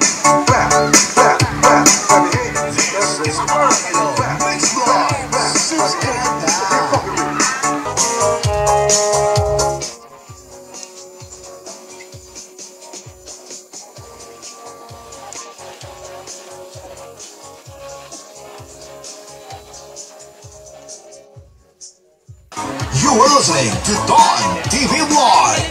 You are listening to Dawn TV Live.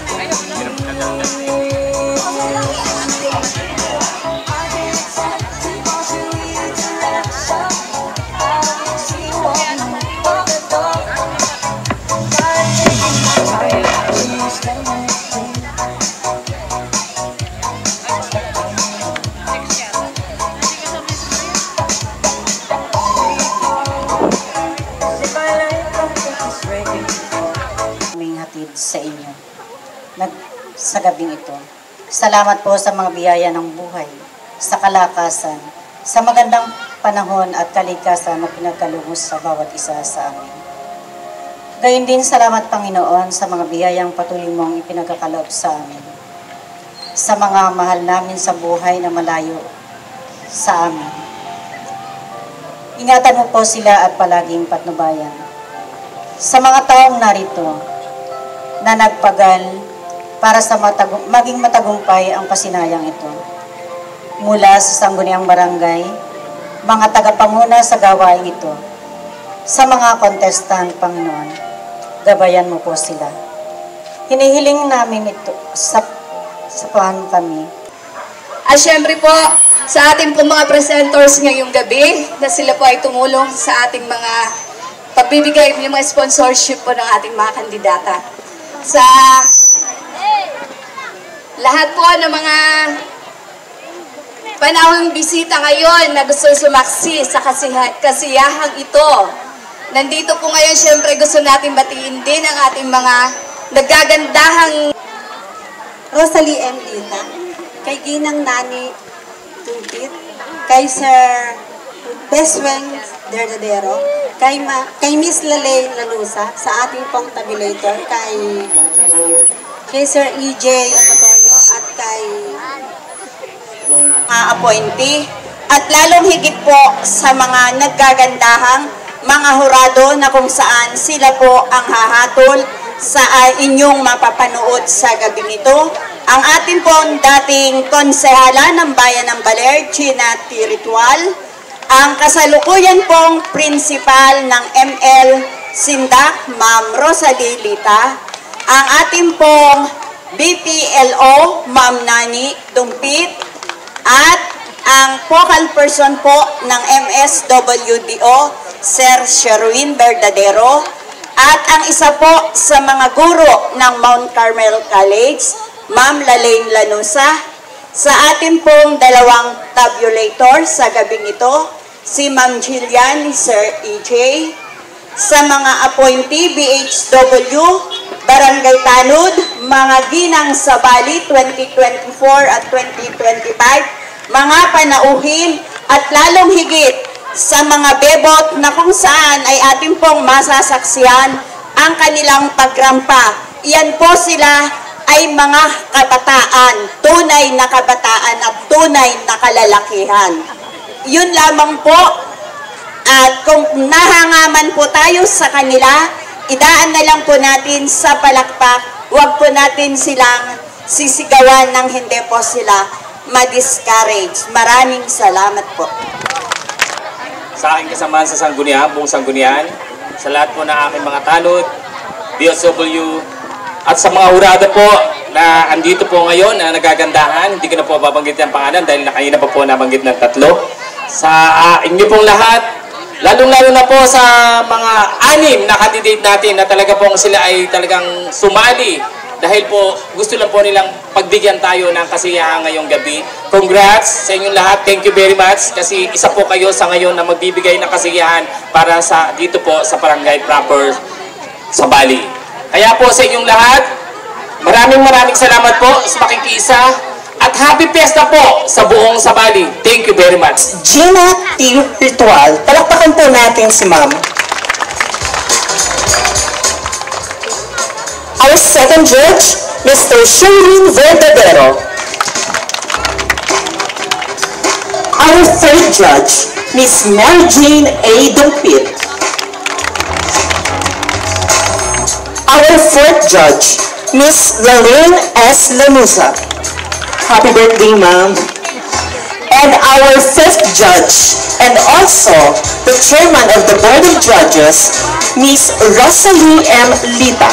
Sa inyo sa gabing ito. Salamat po sa mga biyaya ng buhay, sa kalakasan, sa magandang panahon at kalikasan na pinagkalugos sa bawat isa sa amin. Gayun din salamat Panginoon sa mga biyayang patuloy mong ipinagkakaloob sa amin, sa mga mahal namin sa buhay na malayo sa amin. Ingatan mo po sila at palaging patnubayan. Sa mga taong narito, na nagpagal para sa maging matagumpay ang pasinayang ito. Mula sa Sangguniang Barangay, mga tagapanguna sa gawain ito, sa mga contestant, Panginoon, gabayan mo po sila. Hinihiling namin ito sa kami. At syempre po, sa ating po mga presenters ngayong gabi, na sila po ay tumulong sa ating mga pagbibigay ng mga sponsorship po ng ating mga kandidata. Sa lahat po ng mga panahong bisita ngayon na gusto sumaksi sa kasiyahang ito. Nandito po ngayon, syempre gusto natin batiin din ang ating mga nagagandahang Rosalie M. Lita, kay Ginang Nani Tumpit, kay Sir Besweng Derdadero, kay Miss Lalay Lanusa, sa ating pong tabulator, kay Sir EJ Apatorio, at kay mga appointee, at lalong higit po sa mga naggagandahang mga hurado na kung saan sila po ang hahatol sa inyong mapapanood sa gabing ito. Ang ating pong dating konsehala ng Bayan ng Baler, Gina T. Ritual, ang kasalukuyan pong principal ng ML Sindak, Ma'am Rosalie Lita, ang ating pong BPLO, Ma'am Nani Dumpit, at ang focal person po ng MSWDO, Sir Sherwin Verdadero, at ang isa po sa mga guro ng Mount Carmel College, Ma'am Lalaine Lanusa, sa ating pong dalawang tabulator sa gabing ito, si Ma'am Jillian, Sir EJ, sa mga appointee BHW, Barangay Tanud, mga ginang sa Bali 2024 at 2025, mga panauhin, at lalong higit sa mga bebot na kung saan ay ating pong masasaksihan ang kanilang pagrampa. Iyan po sila ay mga kabataan, tunay na kabataan at tunay na kalalakihan. Yun lamang po, at kung nahangaman po tayo sa kanila, idaan na lang po natin sa palakpak, huwag po natin silang sisigawan ng hindi po sila ma-discourage. Maraming salamat po. Sa aking kasamahan sa Sangguniang, buong Sanggunian, sa lahat po ng aking mga tanod, DSW, at sa mga hurado po na andito po ngayon na nagagandahan, hindi ko na po babanggit ang pangalan dahil kanina pa po nabanggit ng tatlo. Sa inyo pong lahat, lalong-lalo na po sa mga 6 na candidate natin na talaga pong sila ay talagang sumali dahil po gusto lang po nilang pagbigyan tayo ng kasiyahan ngayong gabi. Congrats sa inyong lahat. Thank you very much kasi isa po kayo sa ngayon na magbibigay ng kasiyahan para sa dito po sa barangay proper sa Bali. Kaya po sa inyong lahat, maraming salamat po sa pakikiisa. At happy fiesta po sa buong Sabali. Thank you very much. Gina T. Ritual. Palakpakan po natin si Ma'am. Our second judge, Mr. Sherwin Verdadero. our third judge, Miss Mary Jane A. Dumpit. Our fourth judge, Miss Lalaine S. Lanusa. Happy birthday, ma'am. And our fifth judge, and also the chairman of the Board of Judges, Miss Rosalie M. Lita.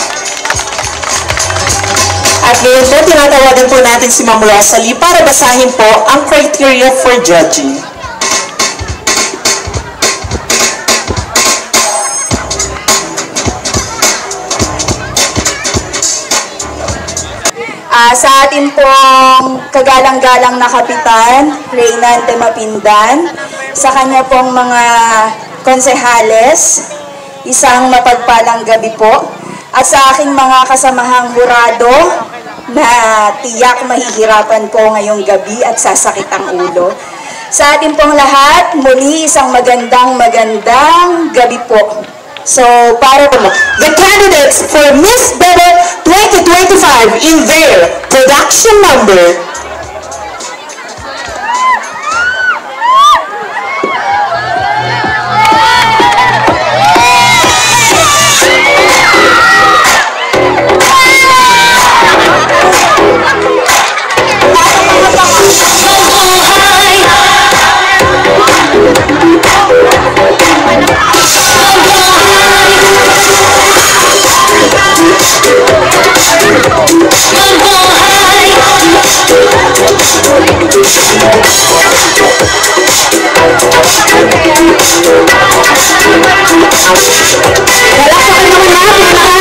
At ngayon po, tinatawagan po natin si Ma'am Rosalie para basahin po ang criteria for judging. Sa atin pong kagalang-galang na kapitan, Reynante Mapindan, sa kanya pong mga konsehales, isang mapagpalang gabi po, at sa aking mga kasamahang hurado na tiyak mahihirapan po ngayong gabi at sasakit ang ulo. Sa atin pong lahat, muli isang magandang gabi po. So, para po, the candidates for Miss Better 2025 in their production number. Wala pa naman natin